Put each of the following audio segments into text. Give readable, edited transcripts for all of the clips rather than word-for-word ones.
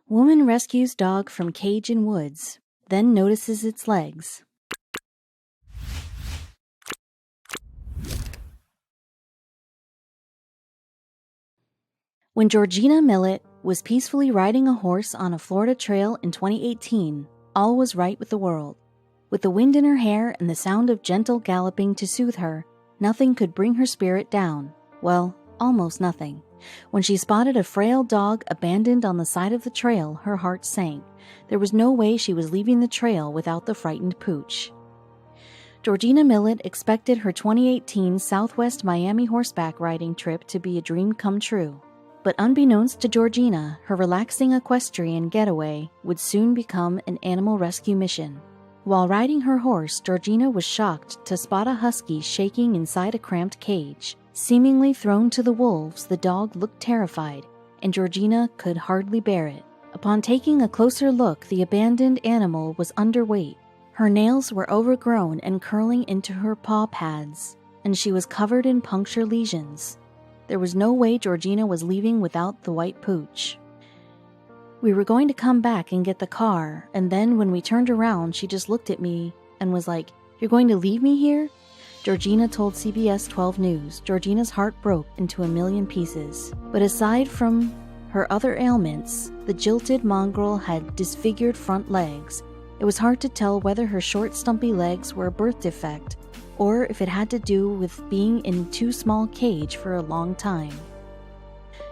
Woman rescues dog from cage in woods, then notices its legs. When Georgina Milhet was peacefully riding a horse on a Florida trail in 2018, all was right with the world. With the wind in her hair and the sound of gentle galloping to soothe her, nothing could bring her spirit down. Well, almost nothing. When she spotted a frail dog abandoned on the side of the trail, her heart sank. There was no way she was leaving the trail without the frightened pooch. Georgina Milhet expected her 2018 Southwest Miami horseback riding trip to be a dream come true. But unbeknownst to Georgina, her relaxing equestrian getaway would soon become an animal rescue mission. While riding her horse, Georgina was shocked to spot a husky shaking inside a cramped cage. Seemingly thrown to the wolves, the dog looked terrified, and Georgina could hardly bear it. Upon taking a closer look, the abandoned animal was underweight. Her nails were overgrown and curling into her paw pads, and she was covered in puncture lesions. There was no way Georgina was leaving without the white pooch. We were going to come back and get the car, and then when we turned around, she just looked at me and was like, "You're going to leave me here?" Georgina told CBS 12 News. Georgina's heart broke into a million pieces. But aside from her other ailments, the jilted mongrel had disfigured front legs. It was hard to tell whether her short, stumpy legs were a birth defect or if it had to do with being in too small cage for a long time.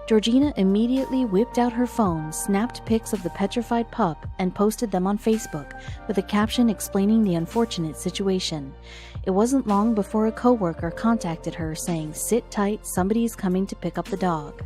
Georgina immediately whipped out her phone, snapped pics of the petrified pup, and posted them on Facebook, with a caption explaining the unfortunate situation. It wasn't long before a coworker contacted her saying, "Sit tight, somebody's coming to pick up the dog."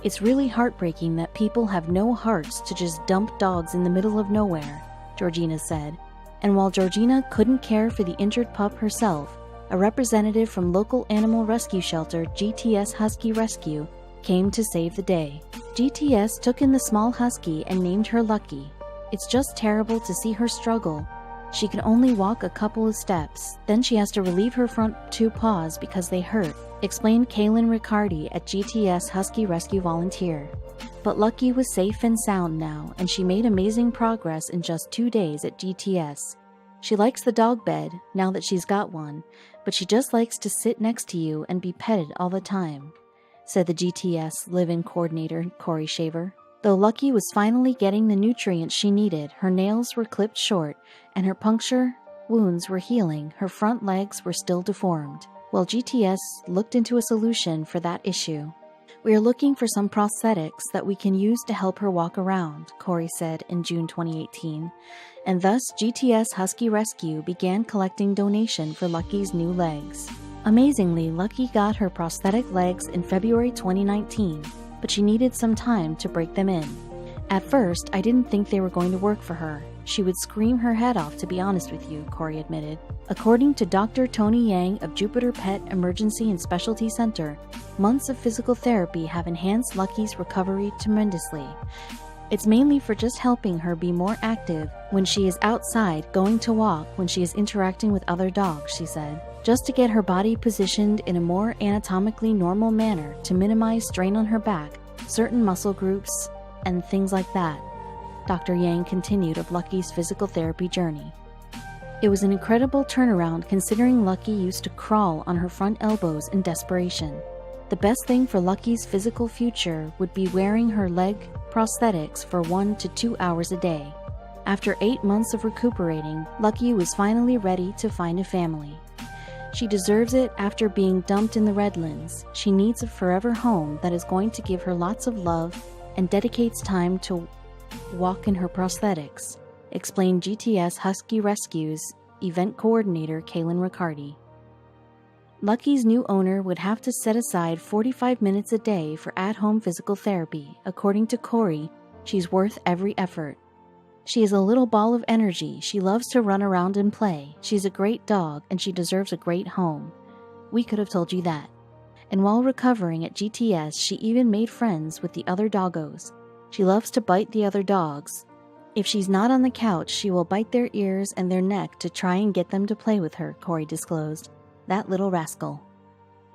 It's really heartbreaking that people have no hearts to just dump dogs in the middle of nowhere, Georgina said. And while Georgina couldn't care for the injured pup herself, a representative from local animal rescue shelter GTS Husky Rescue came to save the day. GTS took in the small husky and named her Lucky. It's just terrible to see her struggle. She can only walk a couple of steps, then she has to relieve her front two paws because they hurt, explained Kaylin Riccardi at GTS Husky Rescue volunteer. But Lucky was safe and sound now, and she made amazing progress in just 2 days at GTS. She likes the dog bed, now that she's got one, but she just likes to sit next to you and be petted all the time, said the GTS live-in coordinator, Corey Shaver. Though Lucky was finally getting the nutrients she needed, her nails were clipped short, and her puncture wounds were healing, her front legs were still deformed. While GTS looked into a solution for that issue. "We are looking for some prosthetics that we can use to help her walk around," Corey said in June 2018, and thus GTS Husky Rescue began collecting donation for Lucky's new legs. Amazingly, Lucky got her prosthetic legs in February 2019, but she needed some time to break them in. "At first, I didn't think they were going to work for her. She would scream her head off, to be honest with you," Corey admitted. According to Dr. Tony Yang of Jupiter Pet Emergency and Specialty Center, months of physical therapy have enhanced Lucky's recovery tremendously. It's mainly for just helping her be more active when she is outside, going to walk, when she is interacting with other dogs, she said. Just to get her body positioned in a more anatomically normal manner to minimize strain on her back, certain muscle groups, and things like that. Dr. Yang continued of Lucky's physical therapy journey. It was an incredible turnaround considering Lucky used to crawl on her front elbows in desperation. The best thing for Lucky's physical future would be wearing her leg prosthetics for 1 to 2 hours a day. After 8 months of recuperating, Lucky was finally ready to find a family. She deserves it after being dumped in the Redlands. She needs a forever home that is going to give her lots of love and dedicates time to walk in her prosthetics, explained GTS Husky Rescue's event coordinator Kaylin Riccardi. Lucky's new owner would have to set aside 45 minutes a day for at-home physical therapy. According to Corey, she's worth every effort. She is a little ball of energy. She loves to run around and play. She's a great dog, and she deserves a great home. We could have told you that. And while recovering at GTS, she even made friends with the other doggos. She loves to bite the other dogs. If she's not on the couch, she will bite their ears and their neck to try and get them to play with her, Corey disclosed. That little rascal.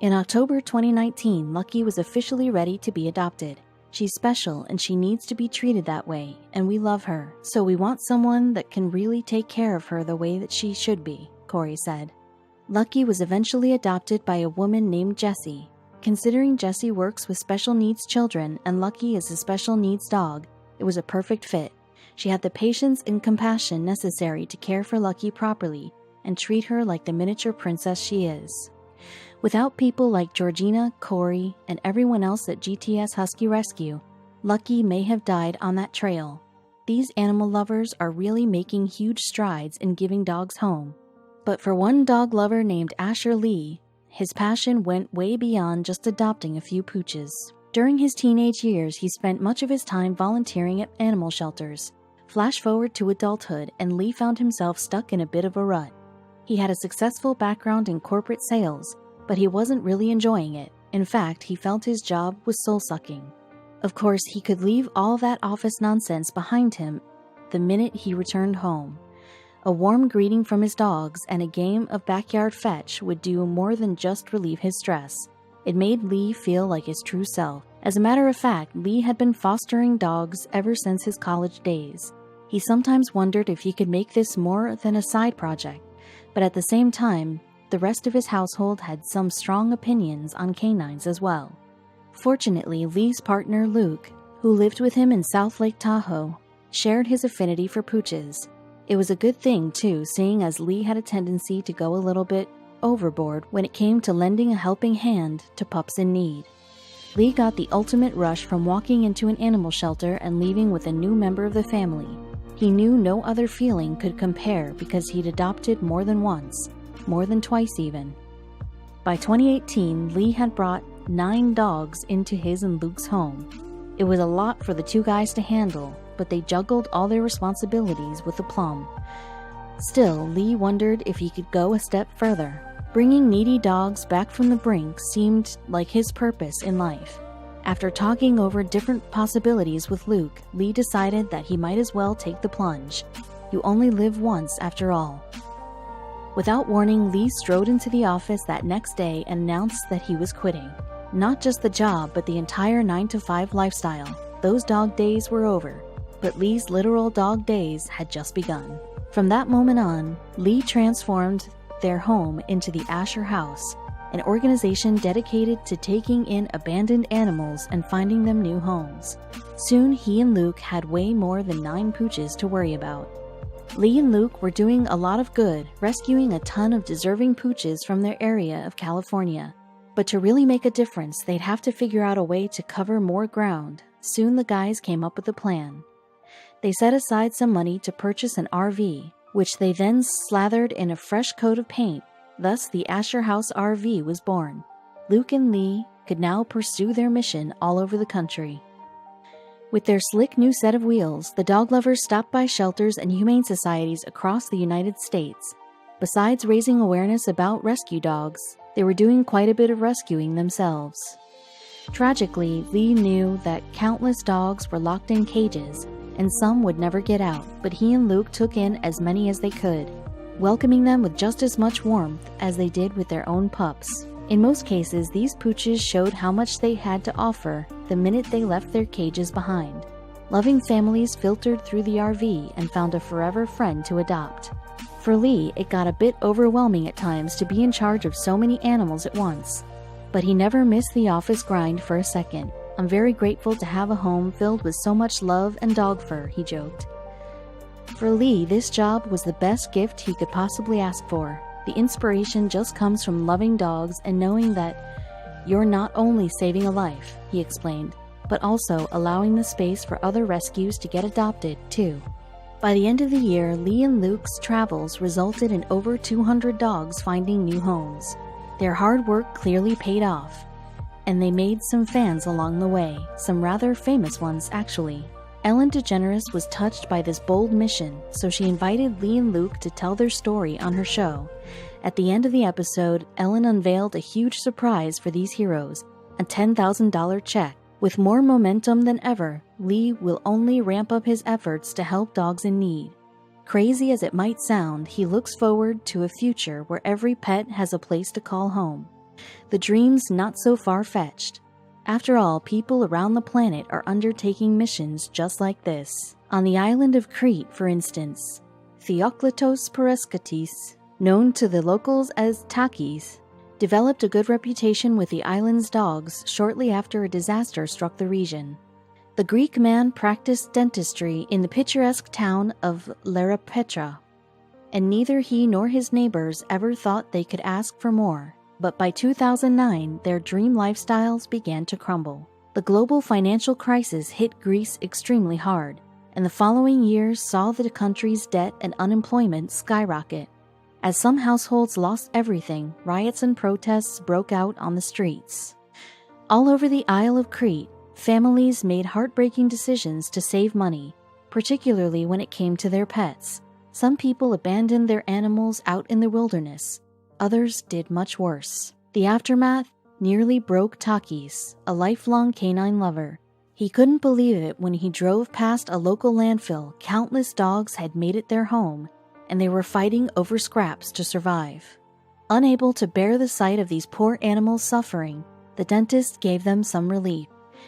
In October 2019, Lucky was officially ready to be adopted. She's special and she needs to be treated that way, and we love her, so we want someone that can really take care of her the way that she should be, Corey said. Lucky was eventually adopted by a woman named Jessie. Considering Jessie works with special needs children and Lucky is a special needs dog, it was a perfect fit. She had the patience and compassion necessary to care for Lucky properly and treat her like the miniature princess she is. Without people like Georgina, Corey, and everyone else at GTS Husky Rescue, Lucky may have died on that trail. These animal lovers are really making huge strides in giving dogs home. But for one dog lover named Asher Lee, his passion went way beyond just adopting a few pooches. During his teenage years, he spent much of his time volunteering at animal shelters. Flash forward to adulthood, and Lee found himself stuck in a bit of a rut. He had a successful background in corporate sales, but he wasn't really enjoying it. In fact, he felt his job was soul-sucking. Of course, he could leave all that office nonsense behind him the minute he returned home. A warm greeting from his dogs and a game of backyard fetch would do more than just relieve his stress. It made Lee feel like his true self. As a matter of fact, Lee had been fostering dogs ever since his college days. He sometimes wondered if he could make this more than a side project, but at the same time, the rest of his household had some strong opinions on canines as well. Fortunately, Lee's partner Luke, who lived with him in South Lake Tahoe, shared his affinity for pooches. It was a good thing, too, seeing as Lee had a tendency to go a little bit overboard when it came to lending a helping hand to pups in need. Lee got the ultimate rush from walking into an animal shelter and leaving with a new member of the family. He knew no other feeling could compare because he'd adopted more than once, more than twice even. By 2018, Lee had brought 9 dogs into his and Luke's home. It was a lot for the two guys to handle, but they juggled all their responsibilities with aplomb. Still, Lee wondered if he could go a step further. Bringing needy dogs back from the brink seemed like his purpose in life. After talking over different possibilities with Luke, Lee decided that he might as well take the plunge. You only live once after all. Without warning, Lee strode into the office that next day and announced that he was quitting. Not just the job, but the entire 9-to-5 lifestyle. Those dog days were over, but Lee's literal dog days had just begun. From that moment on, Lee transformed their home into the Asher House, an organization dedicated to taking in abandoned animals and finding them new homes. Soon, he and Luke had way more than 9 pooches to worry about. Lee and Luke were doing a lot of good, rescuing a ton of deserving pooches from their area of California. But to really make a difference, they'd have to figure out a way to cover more ground. Soon the guys came up with a plan. They set aside some money to purchase an RV, which they then slathered in a fresh coat of paint. Thus, the Asher House RV was born. Luke and Lee could now pursue their mission all over the country. With their slick new set of wheels, the dog lovers stopped by shelters and humane societies across the United States. Besides raising awareness about rescue dogs, they were doing quite a bit of rescuing themselves. Tragically, Lee knew that countless dogs were locked in cages, and some would never get out, but he and Luke took in as many as they could, welcoming them with just as much warmth as they did with their own pups. In most cases, these pooches showed how much they had to offer the minute they left their cages behind. Loving families filtered through the RV and found a forever friend to adopt. For Lee, it got a bit overwhelming at times to be in charge of so many animals at once, but he never missed the office grind for a second. "I'm very grateful to have a home filled with so much love and dog fur," he joked. For Lee, this job was the best gift he could possibly ask for. The inspiration just comes from loving dogs and knowing that you're not only saving a life, he explained, but also allowing the space for other rescues to get adopted, too. By the end of the year, Lee and Luke's travels resulted in over 200 dogs finding new homes. Their hard work clearly paid off, and they made some fans along the way, some rather famous ones, actually. Ellen DeGeneres was touched by this bold mission, so she invited Lee and Luke to tell their story on her show. At the end of the episode, Ellen unveiled a huge surprise for these heroes, a $10,000 check. With more momentum than ever, Lee will only ramp up his efforts to help dogs in need. Crazy as it might sound, he looks forward to a future where every pet has a place to call home. The dream's not so far-fetched. After all, people around the planet are undertaking missions just like this. On the island of Crete, for instance, Theoklitos Pareskatis, known to the locals as Takis, developed a good reputation with the island's dogs shortly after a disaster struck the region. The Greek man practiced dentistry in the picturesque town of Lerapetra, and neither he nor his neighbors ever thought they could ask for more. But by 2009, their dream lifestyles began to crumble. The global financial crisis hit Greece extremely hard, and the following years saw the country's debt and unemployment skyrocket. As some households lost everything, riots and protests broke out on the streets. All over the Isle of Crete, families made heartbreaking decisions to save money, particularly when it came to their pets. Some people abandoned their animals out in the wilderness. Others did much worse. The aftermath nearly broke Takis, a lifelong canine lover. He couldn't believe it when he drove past a local landfill. Countless dogs had made it their home, and they were fighting over scraps to survive. Unable to bear the sight of these poor animals suffering, the dentist gave them some relief.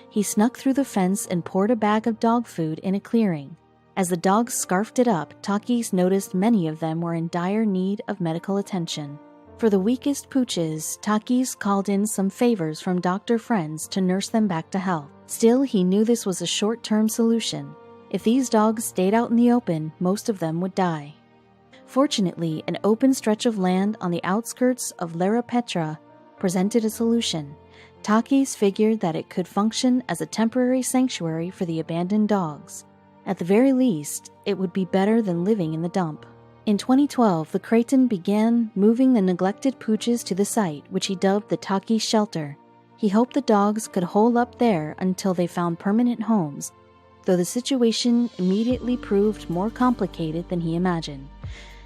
He snuck through the fence and poured a bag of dog food in a clearing. As the dogs scarfed it up, Takis noticed many of them were in dire need of medical attention. For the weakest pooches, Takis called in some favors from doctor friends to nurse them back to health. Still, he knew this was a short-term solution. If these dogs stayed out in the open, most of them would die. Fortunately, an open stretch of land on the outskirts of Lerapetra presented a solution. Takis figured that it could function as a temporary sanctuary for the abandoned dogs. At the very least, it would be better than living in the dump. In 2012, the Cretan began moving the neglected pooches to the site, which he dubbed the Takis shelter. He hoped the dogs could hole up there until they found permanent homes, though the situation immediately proved more complicated than he imagined.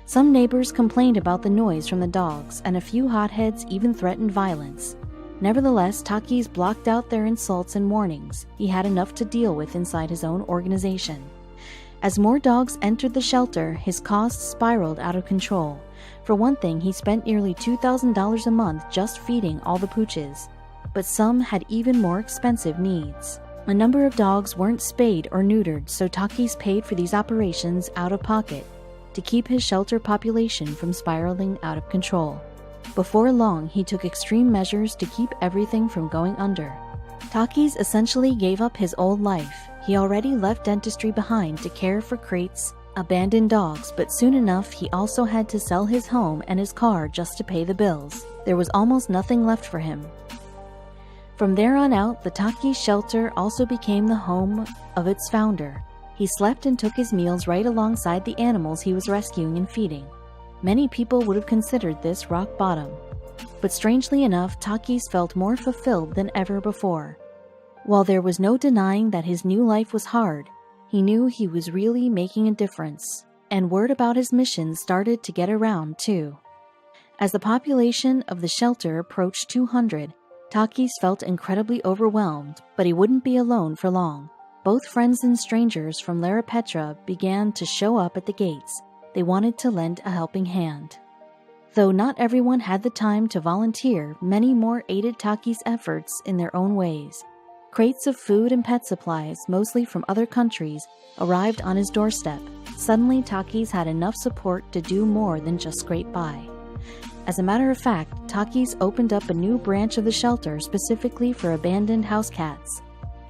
Some neighbors complained about the noise from the dogs, and a few hotheads even threatened violence. Nevertheless, Takis blocked out their insults and warnings. He had enough to deal with inside his own organization. As more dogs entered the shelter, his costs spiraled out of control. For one thing, he spent nearly $2,000 a month just feeding all the pooches. But some had even more expensive needs. A number of dogs weren't spayed or neutered, so Takis paid for these operations out of pocket to keep his shelter population from spiraling out of control. Before long, he took extreme measures to keep everything from going under. Takis essentially gave up his old life. He already left dentistry behind to care for Crete's abandoned dogs, but soon enough he also had to sell his home and his car just to pay the bills. There was almost nothing left for him. From there on out, the Takis shelter also became the home of its founder. He slept and took his meals right alongside the animals he was rescuing and feeding. Many people would have considered this rock bottom. But strangely enough, Takis felt more fulfilled than ever before. While there was no denying that his new life was hard, he knew he was really making a difference, and word about his mission started to get around too. As the population of the shelter approached 200, Takis felt incredibly overwhelmed, but he wouldn't be alone for long. Both friends and strangers from Lerapetra began to show up at the gates. They wanted to lend a helping hand. Though not everyone had the time to volunteer, many more aided Takis' efforts in their own ways. Crates of food and pet supplies, mostly from other countries, arrived on his doorstep. Suddenly, Takis had enough support to do more than just scrape by. As a matter of fact, Takis opened up a new branch of the shelter specifically for abandoned house cats.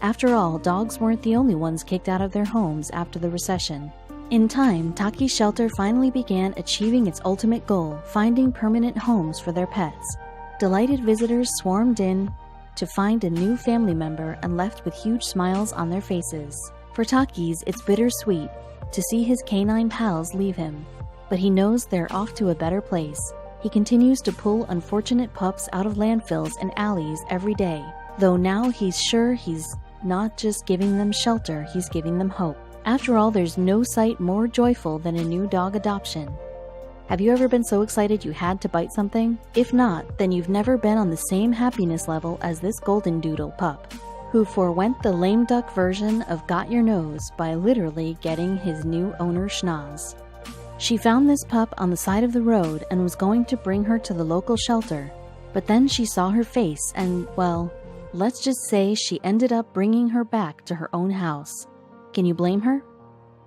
After all, dogs weren't the only ones kicked out of their homes after the recession. In time, Takis' shelter finally began achieving its ultimate goal, finding permanent homes for their pets. Delighted visitors swarmed in to find a new family member and left with huge smiles on their faces. For Takis, it's bittersweet to see his canine pals leave him, but he knows they're off to a better place. He continues to pull unfortunate pups out of landfills and alleys every day, though now he's sure he's not just giving them shelter, he's giving them hope. After all, there's no sight more joyful than a new dog adoption. Have you ever been so excited you had to bite something? If not, then you've never been on the same happiness level as this golden doodle pup, who forewent the lame duck version of Got Your Nose by literally getting his new owner schnoz. She found this pup on the side of the road and was going to bring her to the local shelter, but then she saw her face and, well, Let's just say she ended up bringing her back to her own house. Can you blame her?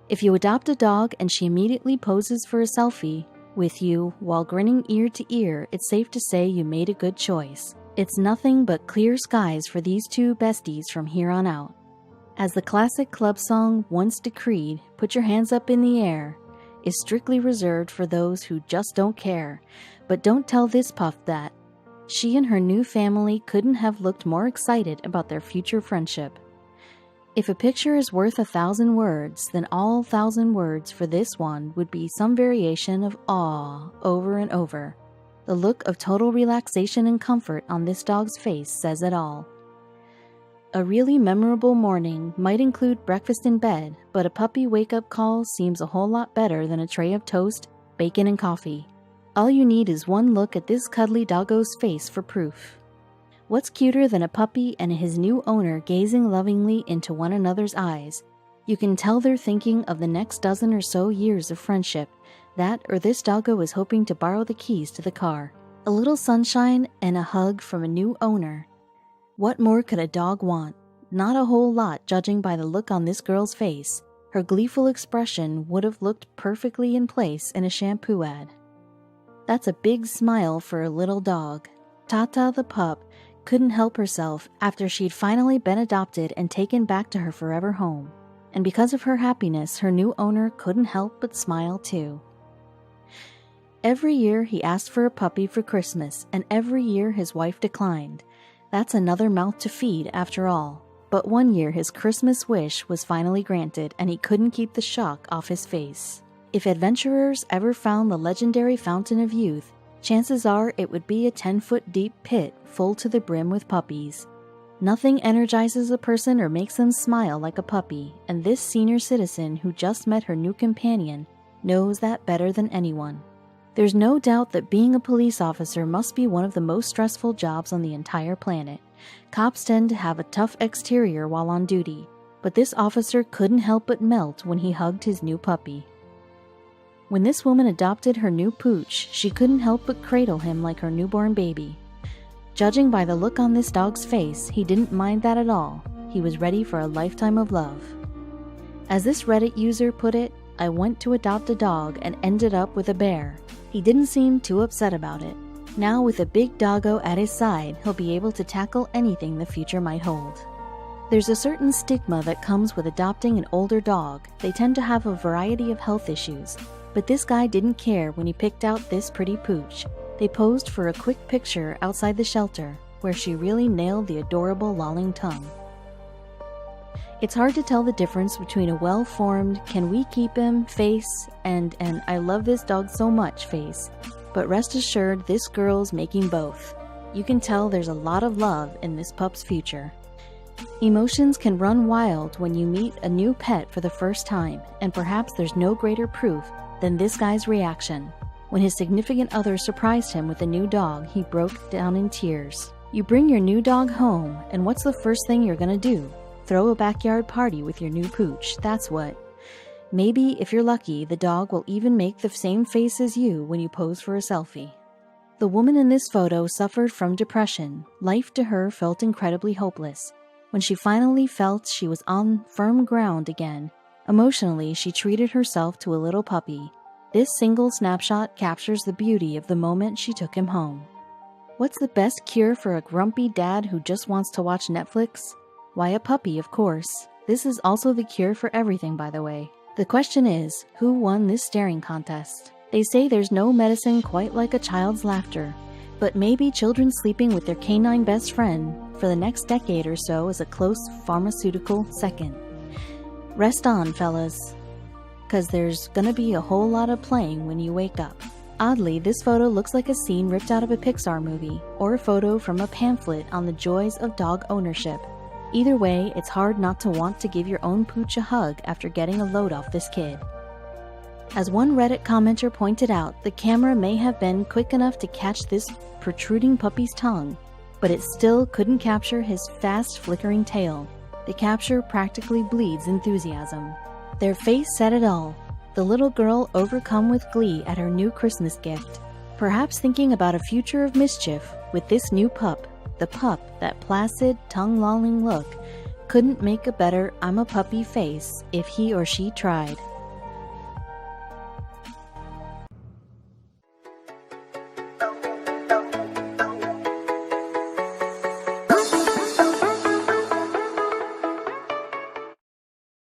If you adopt a dog and she immediately poses for a selfie with you while grinning ear to ear, it's safe to say you made a good choice. It's nothing but clear skies for these two besties from here on out. As the classic club song once decreed, "Put your hands up in the air," is strictly reserved for those who just don't care. But don't tell this puff that. She and her new family couldn't have looked more excited about their future friendship. If a picture is worth 1,000 words, then all 1,000 words for this one would be some variation of awe over and over. The look of total relaxation and comfort on this dog's face says it all. A really memorable morning might include breakfast in bed, but a puppy wake-up call seems a whole lot better than a tray of toast, bacon, and coffee. All you need is one look at this cuddly doggo's face for proof. What's cuter than a puppy and his new owner gazing lovingly into one another's eyes? You can tell they're thinking of the next dozen or so years of friendship. That or this doggo is hoping to borrow the keys to the car. A little sunshine and a hug from a new owner. What more could a dog want? Not a whole lot, judging by the look on this girl's face. Her gleeful expression would have looked perfectly in place in a shampoo ad. That's a big smile for a little dog. Tata the pup couldn't help herself after she'd finally been adopted and taken back to her forever home. And because of her happiness, her new owner couldn't help but smile too. Every year he asked for a puppy for Christmas, and every year his wife declined. That's another mouth to feed after all. But one year his Christmas wish was finally granted, and he couldn't keep the shock off his face. If adventurers ever found the legendary fountain of youth, chances are it would be a 10-foot deep pit full to the brim with puppies. Nothing energizes a person or makes them smile like a puppy, and this senior citizen who just met her new companion knows that better than anyone. There's no doubt that being a police officer must be one of the most stressful jobs on the entire planet. Cops tend to have a tough exterior while on duty, but this officer couldn't help but melt when he hugged his new puppy. When this woman adopted her new pooch, she couldn't help but cradle him like her newborn baby. Judging by the look on this dog's face, he didn't mind that at all. He was ready for a lifetime of love. As this Reddit user put it, "I went to adopt a dog and ended up with a bear." He didn't seem too upset about it. Now with a big doggo at his side, he'll be able to tackle anything the future might hold. There's a certain stigma that comes with adopting an older dog. They tend to have a variety of health issues. But this guy didn't care when he picked out this pretty pooch. They posed for a quick picture outside the shelter, where she really nailed the adorable lolling tongue. It's hard to tell the difference between a well-formed, "can we keep him" face and an "I love this dog so much" face. But rest assured, this girl's making both. You can tell there's a lot of love in this pup's future. Emotions can run wild when you meet a new pet for the first time, and perhaps there's no greater proof than this guy's reaction. When his significant other surprised him with a new dog, he broke down in tears. You bring your new dog home, and what's the first thing you're gonna do? Throw a backyard party with your new pooch, that's what. Maybe, if you're lucky, the dog will even make the same face as you when you pose for a selfie. The woman in this photo suffered from depression. Life to her felt incredibly hopeless. When she finally felt she was on firm ground again, emotionally she treated herself to a little puppy. This single snapshot captures the beauty of the moment she took him home. What's the best cure for a grumpy dad who just wants to watch Netflix? Why, a puppy, of course. This is also the cure for everything, by the way. The question is, who won this staring contest? They say there's no medicine quite like a child's laughter, but maybe children sleeping with their canine best friend for the next decade or so is a close pharmaceutical second. Rest on, fellas, because there's gonna be a whole lot of playing when you wake up. Oddly, this photo looks like a scene ripped out of a Pixar movie, or a photo from a pamphlet on the joys of dog ownership. Either way, it's hard not to want to give your own pooch a hug after getting a load off this kid. As one Reddit commenter pointed out, the camera may have been quick enough to catch this protruding puppy's tongue, but it still couldn't capture his fast flickering tail. The capture practically bleeds enthusiasm. Their face said it all. The little girl overcome with glee at her new Christmas gift, perhaps thinking about a future of mischief with this new pup. The pup, that placid, tongue-lolling look, couldn't make a better "I'm a puppy" face if he or she tried.